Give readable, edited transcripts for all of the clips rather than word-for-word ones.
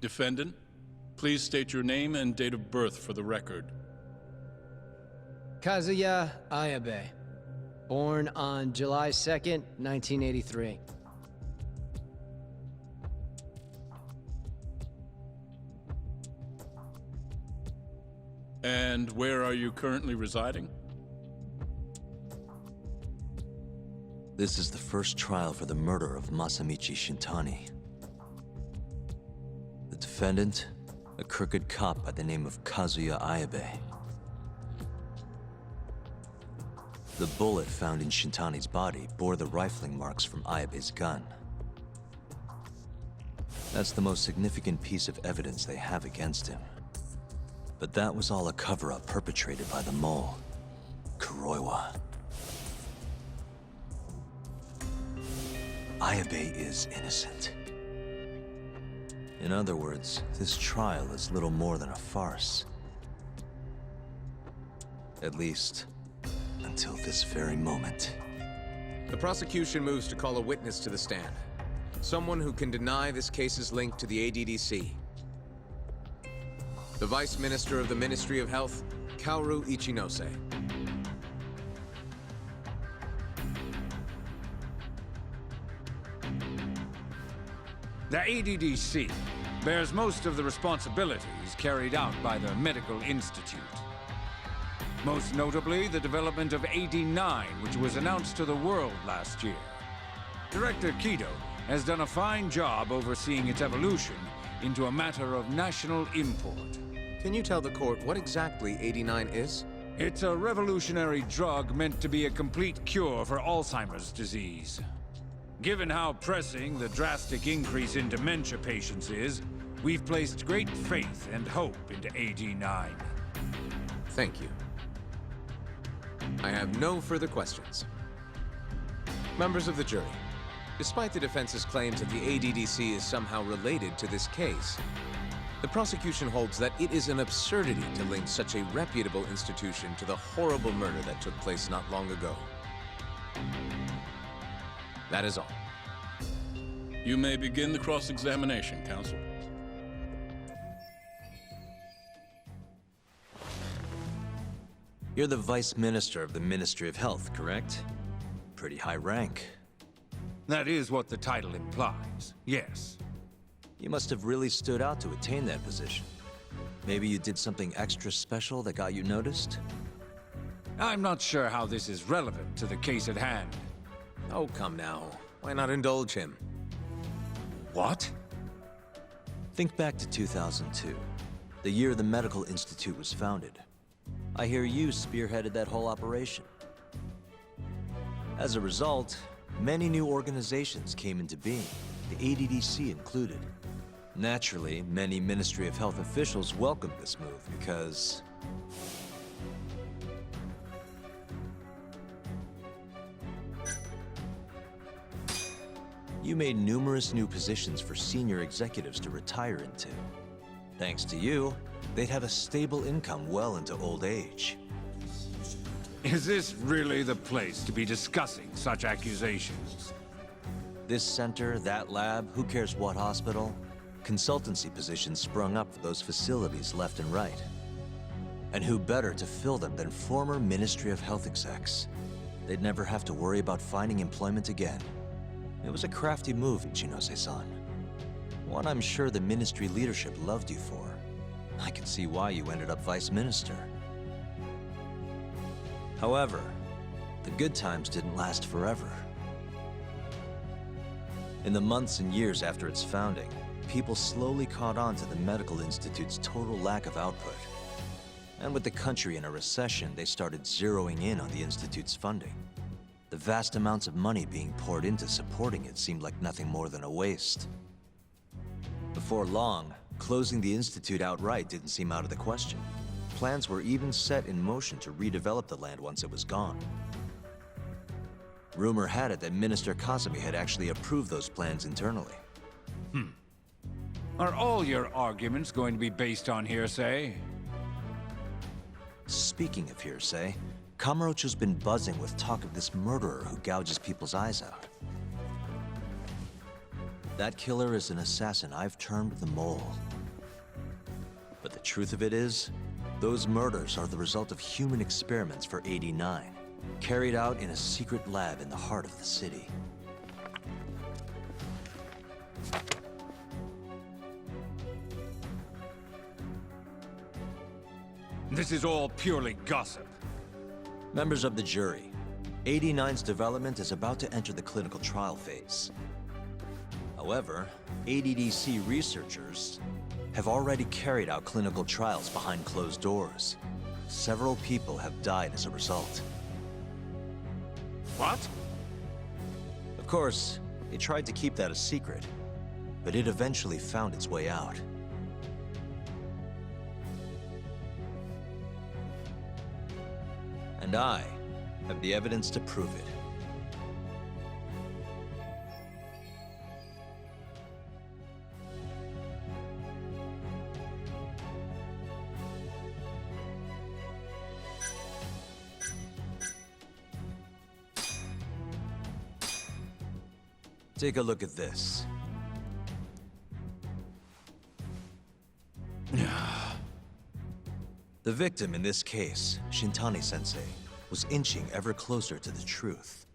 Defendant, please state your name and date of birth for the record. Kazuya Ayabe. Born on July 2nd, 1983. And where are you currently residing? This is the first trial for the murder of Masamichi Shintani. The defendant, a crooked cop by the name of Kazuya Ayabe. The bullet found in Shintani's body bore the rifling marks from Ayabe's gun. That's the most significant piece of evidence they have against him. But that was all a cover-up perpetrated by the mole, Kuroiwa. Ayabe is innocent. In other words, this trial is little more than a farce. At least, until this very moment. The prosecution moves to call a witness to the stand. Someone who can deny this case's link to the ADDC. The Vice Minister of the Ministry of Health, Kaoru Ichinose. The ADDC bears most of the responsibilities carried out by the Medical Institute. Most notably, the development of AD-9, which was announced to the world last year. Director Kido has done a fine job overseeing its evolution into a matter of national import. Can you tell the court what exactly AD-9 is? It's a revolutionary drug meant to be a complete cure for Alzheimer's disease. Given how pressing the drastic increase in dementia patients is, we've placed great faith and hope into AD-9. Thank you. I have no further questions. Members of the jury, despite the defense's claims that the ADDC is somehow related to this case, the prosecution holds that it is an absurdity to link such a reputable institution to the horrible murder that took place not long ago. That is all. You may begin the cross-examination, counsel. You're the Vice Minister of the Ministry of Health, correct? Pretty high rank. That is what the title implies, yes. You must have really stood out to attain that position. Maybe you did something extra special that got you noticed? I'm not sure how this is relevant to the case at hand. Oh, come now. Why not indulge him? What? Think back to 2002, the year the Medical Institute was founded. I hear you spearheaded that whole operation. As a result, many new organizations came into being, the ADDC included. Naturally, many Ministry of Health officials welcomed this move because... you made numerous new positions for senior executives to retire into. Thanks to you, they'd have a stable income well into old age. Is this really the place to be discussing such accusations? This center, that lab, who cares what hospital? Consultancy positions sprung up for those facilities left and right. And who better to fill them than former Ministry of Health execs? They'd never have to worry about finding employment again. It was a crafty move, Ichinose-san. One I'm sure the ministry leadership loved you for. I can see why you ended up Vice Minister. However, the good times didn't last forever. In the months and years after its founding, people slowly caught on to the Medical Institute's total lack of output. And with the country in a recession, they started zeroing in on the Institute's funding. The vast amounts of money being poured into supporting it seemed like nothing more than a waste. Before long, closing the Institute outright didn't seem out of the question. Plans were even set in motion to redevelop the land once it was gone. Rumor had it that Minister Kazumi had actually approved those plans internally. Are all your arguments going to be based on hearsay? Speaking of hearsay, Kamurocho's been buzzing with talk of this murderer who gouges people's eyes out. That killer is an assassin I've termed the Mole. But the truth of it is, those murders are the result of human experiments for 89, carried out in a secret lab in the heart of the city. This is all purely gossip. Members of the jury, 89's development is about to enter the clinical trial phase. However, ADDC researchers have already carried out clinical trials behind closed doors. Several people have died as a result. What? Of course, they tried to keep that a secret, but it eventually found its way out. And I have the evidence to prove it. Take a look at this. The victim in this case, Shintani-sensei, was inching ever closer to the truth.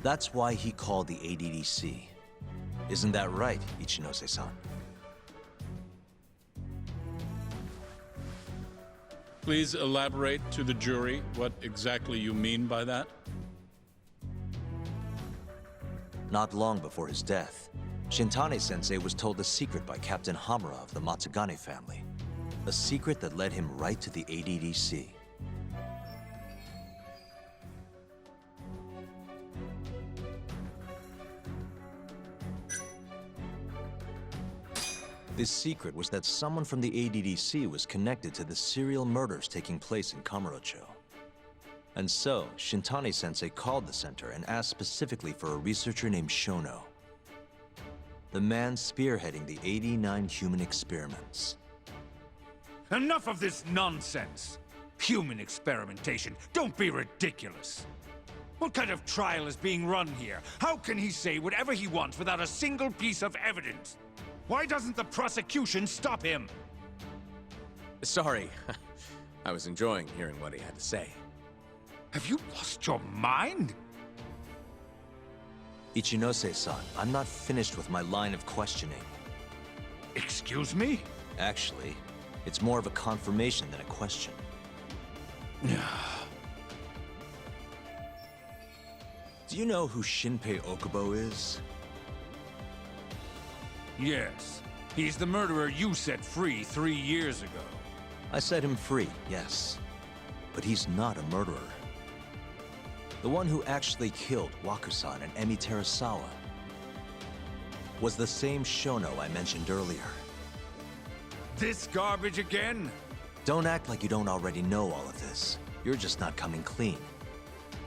That's why he called the ADDC. Isn't that right, Ichinose-san? Please elaborate to the jury what exactly you mean by that. Not long before his death, Shintani-sensei was told a secret by Captain Hamura of the Matsugane family. A secret that led him right to the ADDC. This secret was that someone from the ADDC was connected to the serial murders taking place in Kamurocho. And so, Shintani-sensei called the center and asked specifically for a researcher named Shono. The man spearheading the 89 human experiments. Enough of this nonsense! Human experimentation. Don't be ridiculous. What kind of trial is being run here? How can he say whatever he wants without a single piece of evidence? Why doesn't the prosecution stop him? Sorry. I was enjoying hearing what he had to say. Have you lost your mind? Ichinose-san, I'm not finished with my line of questioning. Excuse me? Actually, it's more of a confirmation than a question. Do you know who Shinpei Okubo is? Yes. He's the murderer you set free 3 years ago. I set him free, yes. But he's not a murderer. The one who actually killed Wakusan and Emi Terasawa was the same Shono I mentioned earlier. This garbage again? Don't act like you don't already know all of this. You're just not coming clean.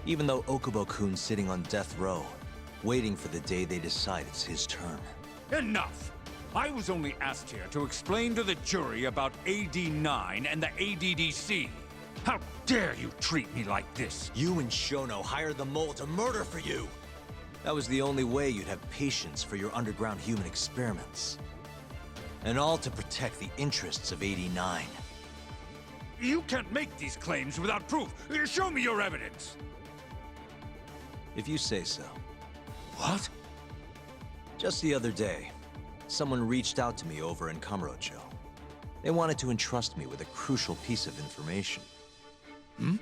Even though Okubo-kun's sitting on death row, waiting for the day they decide it's his turn. Enough! I was only asked here to explain to the jury about AD9 and the ADDC. How dare you treat me like this? You and Shono hired the mole to murder for you! That was the only way you'd have patience for your underground human experiments. And all to protect the interests of 89. You can't make these claims without proof. Show me your evidence. If you say so. What? Just the other day, someone reached out to me over in Kamurocho. They wanted to entrust me with a crucial piece of information. Hmm?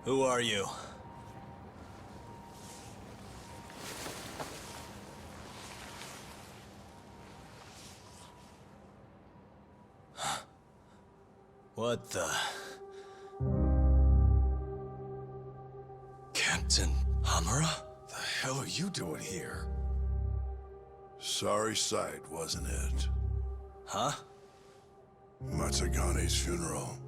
Who are you? What the... Captain Hamura? The hell are you doing here? Sorry sight, wasn't it? Huh? Matsugane's funeral.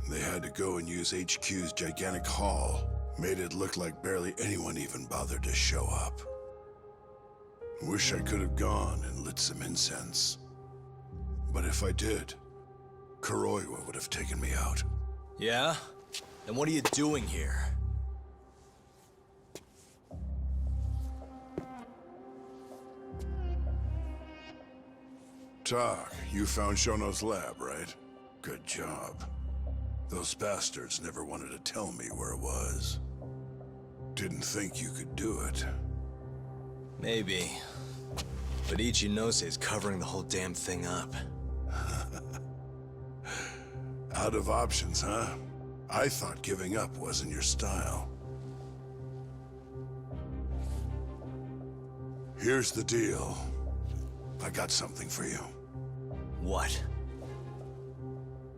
They had to go and use HQ's gigantic hall. Made it look like barely anyone even bothered to show up. Wish I could have gone and lit some incense. But if I did, Kuroiwa would have taken me out. Yeah? Then what are you doing here? Tak, you found Shono's lab, right? Good job. Those bastards never wanted to tell me where it was. Didn't think you could do it. Maybe. But Ichinose is covering the whole damn thing up. Out of options, huh? I thought giving up wasn't your style. Here's the deal. I got something for you. What?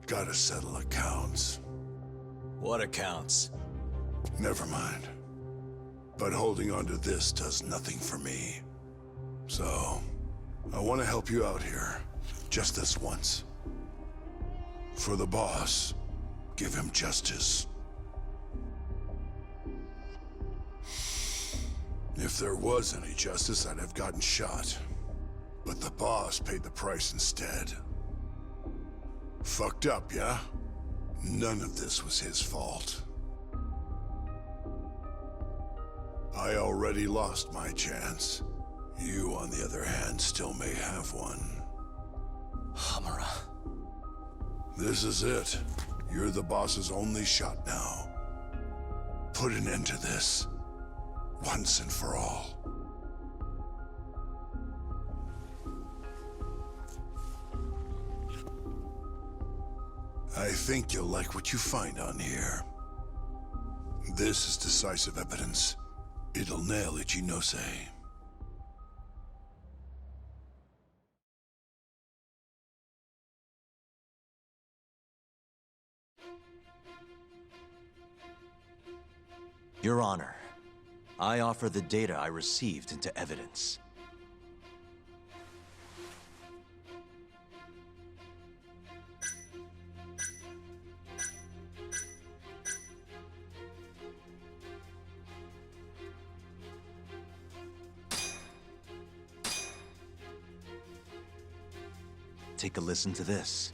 Gotta settle accounts. What accounts? Never mind. But holding on to this does nothing for me. So, I want to help you out here. Just this once. For the boss, give him justice. If there was any justice, I'd have gotten shot. But the boss paid the price instead. Fucked up, yeah? None of this was his fault. I already lost my chance. You, on the other hand, still may have one. Hamura. This is it. You're the boss's only shot now. Put an end to this. Once and for all. I think you'll like what you find on here. This is decisive evidence. It'll nail Ichinose. Your Honor, I offer the data I received into evidence. Take a listen to this.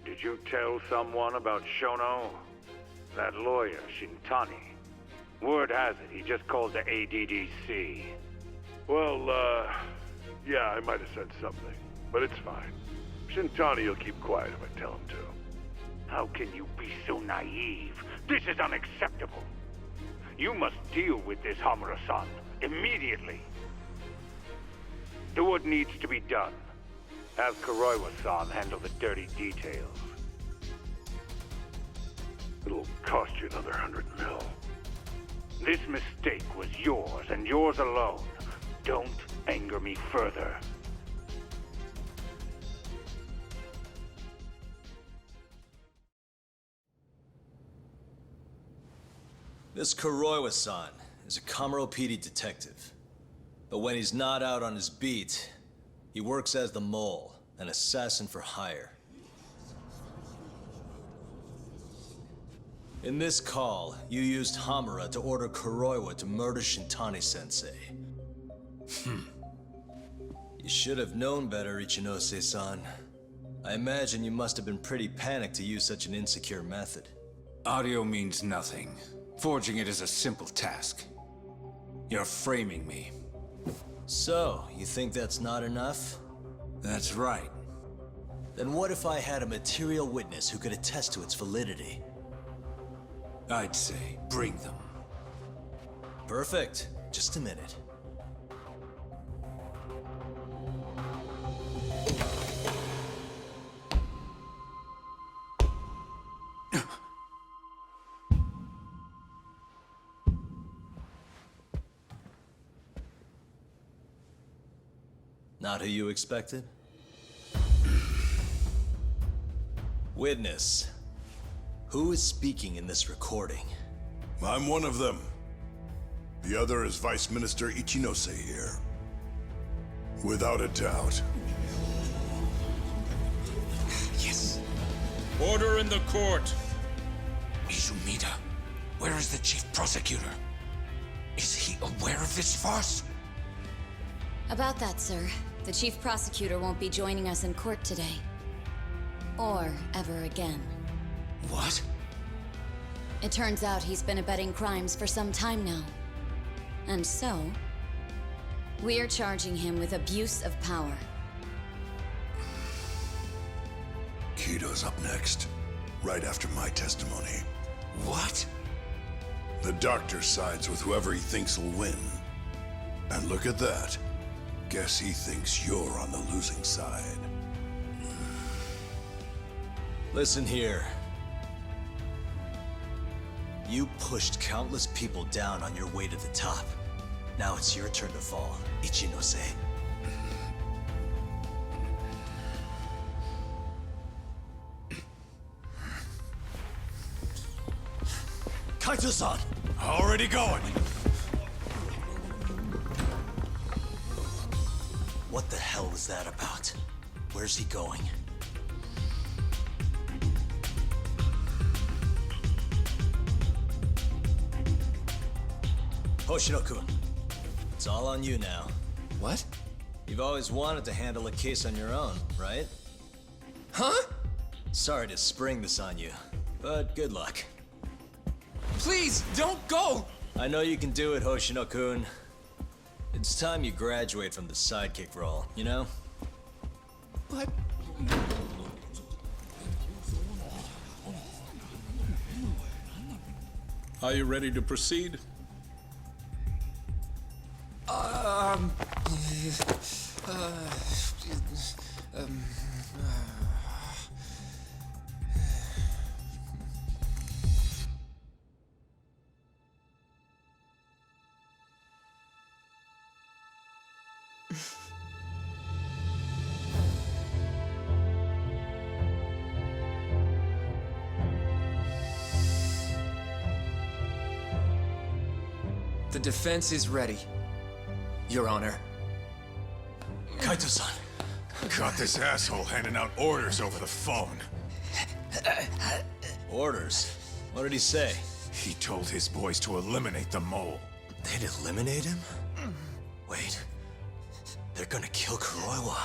Did you tell someone about Shono? That lawyer, Shintani. Word has it, he just called the ADDC. Well, yeah, I might have said something, but it's fine. Shintani will keep quiet if I tell him to. How can you be so naive? This is unacceptable. You must deal with this Hamura-san immediately. Do what needs to be done. Have Kuroiwa-san handle the dirty details. It'll cost you another 100 mil. This mistake was yours, and yours alone. Don't anger me further. This Kuroiwa-san is a Kamuro PD detective. But when he's not out on his beat, he works as the Mole, an assassin for hire. In this call, you used Hamura to order Kuroiwa to murder Shintani-sensei. You should have known better, Ichinose-san. I imagine you must have been pretty panicked to use such an insecure method. Audio means nothing. Forging it is a simple task. You're framing me. So, you think that's not enough? That's right. Then what if I had a material witness who could attest to its validity? I'd say, bring them. Perfect. Just a minute. Not who you expected? Witness. Who is speaking in this recording? I'm one of them. The other is Vice Minister Ichinose here. Without a doubt. Yes. Order in the court. Izumida, where is the chief prosecutor? Is he aware of this farce? About that, sir. The chief prosecutor won't be joining us in court today. Or ever again. What? It turns out he's been abetting crimes for some time now. And so, we're charging him with abuse of power. Keto's up next, right after my testimony. What? The doctor sides with whoever he thinks will win. And look at that. Guess he thinks you're on the losing side. Listen here. You pushed countless people down on your way to the top. Now it's your turn to fall, Ichinose. Kaito-san! Already going. What the hell was that about? Where's he going? Hoshino-kun, it's all on you now. What? You've always wanted to handle a case on your own, right? Huh? Sorry to spring this on you, but good luck. Please, don't go! I know you can do it, Hoshino-kun. It's time you graduate from the sidekick role, you know? But... Are you ready to proceed? The defense is ready, Your Honor. Kaito-san! Got this asshole handing out orders over the phone. Orders? What did he say? He told his boys to eliminate the mole. They'd eliminate him? Wait. They're gonna kill Kuroiwa.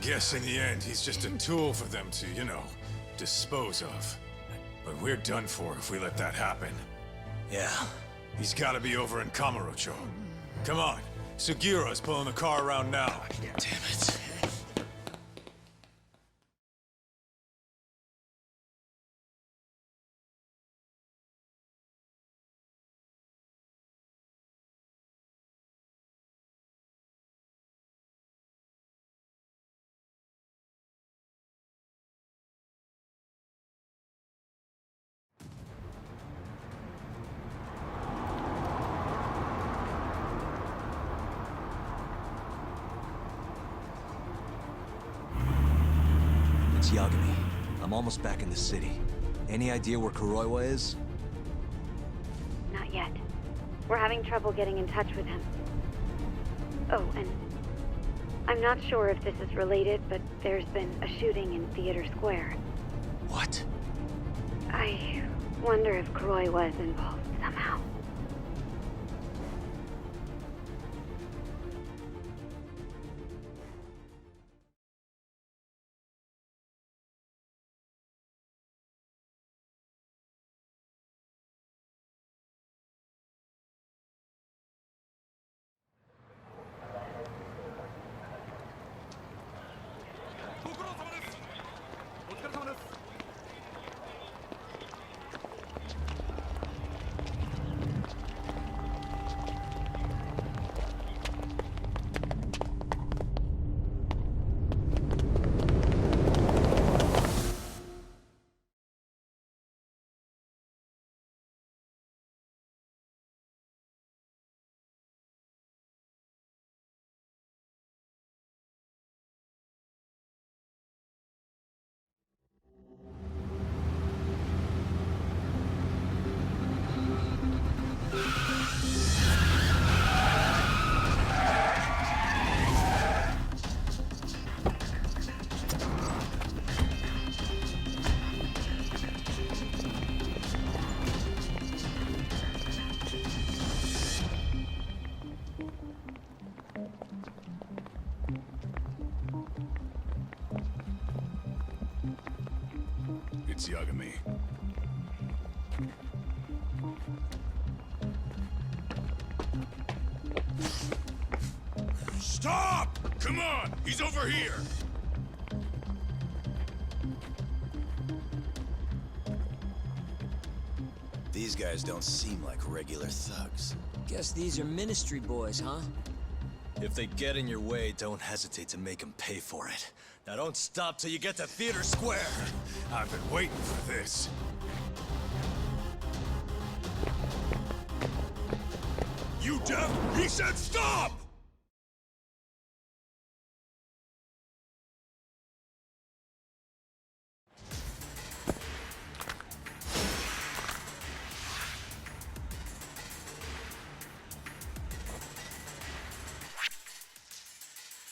Guess in the end, he's just a tool for them to, you know, dispose of. But we're done for if we let that happen. Yeah. He's gotta be over in Kamurocho. Come on, Sugiura's pulling the car around now. Damn it. It's Yagami. I'm almost back in the city. Any idea where Kuroiwa is? Not yet. We're having trouble getting in touch with him. Oh, and I'm not sure if this is related, but there's been a shooting in Theater Square. What? I wonder if Kuroiwa is involved somehow. Prince Yagami. Stop! Come on! He's over here! These guys don't seem like regular thugs. Guess these are ministry boys, huh? If they get in your way, don't hesitate to make them pay for it. Now don't stop till you get to Theater Square! I've been waiting for this. You deaf? He said stop!